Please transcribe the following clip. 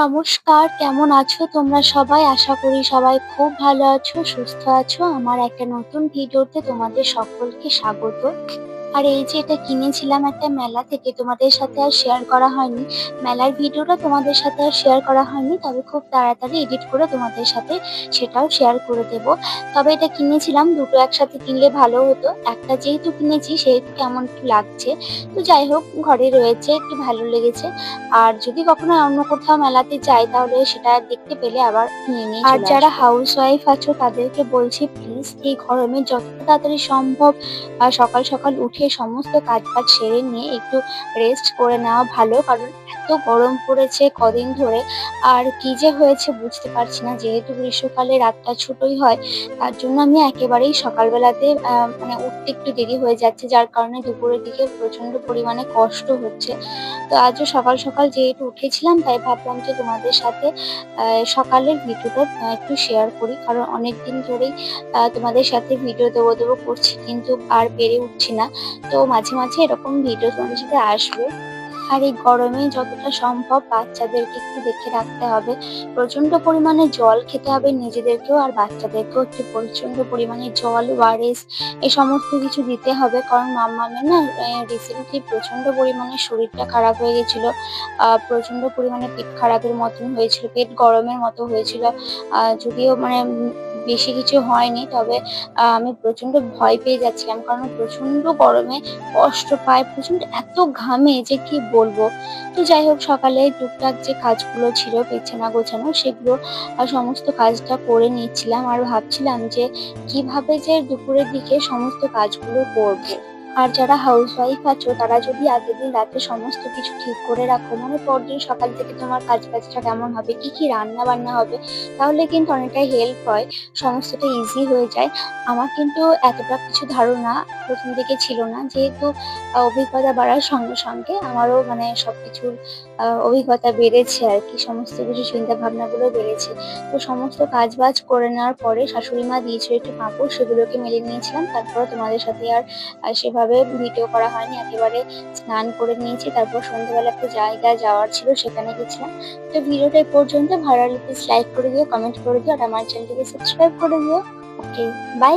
নমস্কার, কেমন আছো তোমরা সবাই? আশা করি সবাই খুব ভালো আছো, সুস্থ আছো। আমার একটা নতুন ভিডিওতে তোমাদের সকলকে স্বাগত। আর এই যে এটা কিনেছিলাম একটা মেলা থেকে, তোমাদের সাথে আর শেয়ার করা হয়নি। মেলার ভিডিওটা তোমাদের সাথে আর শেয়ার করা হয়নি, তবে খুব তাড়াতাড়ি এডিট করে তোমাদের সাথে সেটাও শেয়ার করে দেব। তবে এটা কিনেছিলাম, দুটো একসাথে কিনলে ভালো হতো। একটা যেহেতু কিনেছি সেহেতু কেমন একটু লাগছে। তো যাই হোক, ঘরে রয়েছে, একটু ভালো লেগেছে। আর যদি কখনো অন্য কোথাও মেলাতে যাই তাহলে সেটা দেখতে পেলে আবার নিয়ে আর চলে যারা আসবো। হাউস ওয়াইফ আছো তাদেরকে বলছি, প্লিজ এই গরমে যতটা তাড়াতাড়ি সম্ভব সকাল সকাল উঠে সমস্ত কাজ-বাজ সেরে নিয়ে একটু রেস্ট করে নেওয়া ভালো। কারণ এত গরম পড়েছে কদিন ধরে। আর কি যে হয়েছে বুঝতে পারছি না। যেহেতু গ্রীষ্মকালে রাতটা ছোটই হয়, তার জন্য আমি একেবারেই সকালবেলাতে মানে উঠতে একটু দেরি হয়ে যাচ্ছে। যার কারণে দুপুরের দিকে প্রচন্ড পরিমাণে কষ্ট হচ্ছে। তো আজও সকাল সকাল যেহেতু উঠেছিলাম, তাই ভাবলাম যে তোমাদের সাথে সকালের ভিডিওটা একটু শেয়ার করি। কারণ অনেকদিন ধরেই তোমাদের সাথে ভিডিও দেবো দেবো করছি, কিন্তু আর পেরে উঠছি না। তো মাঝে মাঝে এরকম ভিডিও তোমাদের সাথে আসবে। আর এই গরমে যতটা সম্ভব বাচ্চাদেরকে একটু দেখে রাখতে হবে। প্রচন্ড পরিমাণে জল খেতে হবে নিজেদেরকেও, আর বাচ্চাদেরকেও একটু প্রচন্ড পরিমাণে জল, ওআরএস এই সমস্ত কিছু দিতে হবে। কারণ মাম্মামের না রিসেন্টলি প্রচন্ড পরিমাণে শরীরটা খারাপ হয়ে গেছিল। প্রচন্ড পরিমাণে পেট খারাপের মতন হয়েছিল, পেট গরমের মতো হয়েছিল। যদিও মানে বেশি কিছু হয়নি, তবে আমি প্রচন্ড ভয় পেয়ে যাচ্ছিলাম। কারণ প্রচন্ড গরমে কষ্ট পায়, প্রচন্ড এত ঘামে যে কি বলবো। তো যাই হোক, সকালে টুকটাক যে কাজগুলো ছিল বিছানা গোছানো, সেগুলো সমস্ত কাজটা করে নিচ্ছিলাম। আর ভাবছিলাম যে কিভাবে যে দুপুরের দিকে সমস্ত কাজগুলো করবো। আর যারা হাউস ওয়াইফ আছো তারা যদি আগের দিন রাতে সমস্ত কিছু ঠিক করে রাখো, মানে পরদিন সকাল থেকে তোমার কাজ বাজটা কেমন হবে, কি কি রান্না বান্না হবে, তাহলে কিন্তু অনেকটাই হেল্প হয়, সমস্তটা ইজি হয়ে যায়। আমার কিন্তু এতটা কিছু ধারণা প্রথম দিকে ছিল না। যেহেতু অভিজ্ঞতা বাড়ার সঙ্গে সঙ্গে আমারও মানে সবকিছুর অভিজ্ঞতা বেড়েছে আর কি, সমস্ত কিছু চিন্তা ভাবনাগুলো বেড়েছে। তো সমস্ত কাজ বাজ করে নেওয়ার পরে শাশুড়ি মা দিয়েছিল একটু কাপড়, সেগুলোকে মেলে নিয়েছিলাম। তারপরে তোমাদের সাথে আর সেভাবে ভিডিও করা হয়নি। একেবারে স্নান করে নিয়েছি, তারপর সন্ধ্যেবেলা একটা জায়গায় যাওয়ার ছিল, সেখানে গেছিলাম। তো ভিডিওটা এই পর্যন্ত। ভালো লাগলে প্লিজ লাইক করে দিও, কমেন্ট করে দিও, আর আমার চ্যানেলটিকে সাবস্ক্রাইব করে দিও। ওকে, বাই।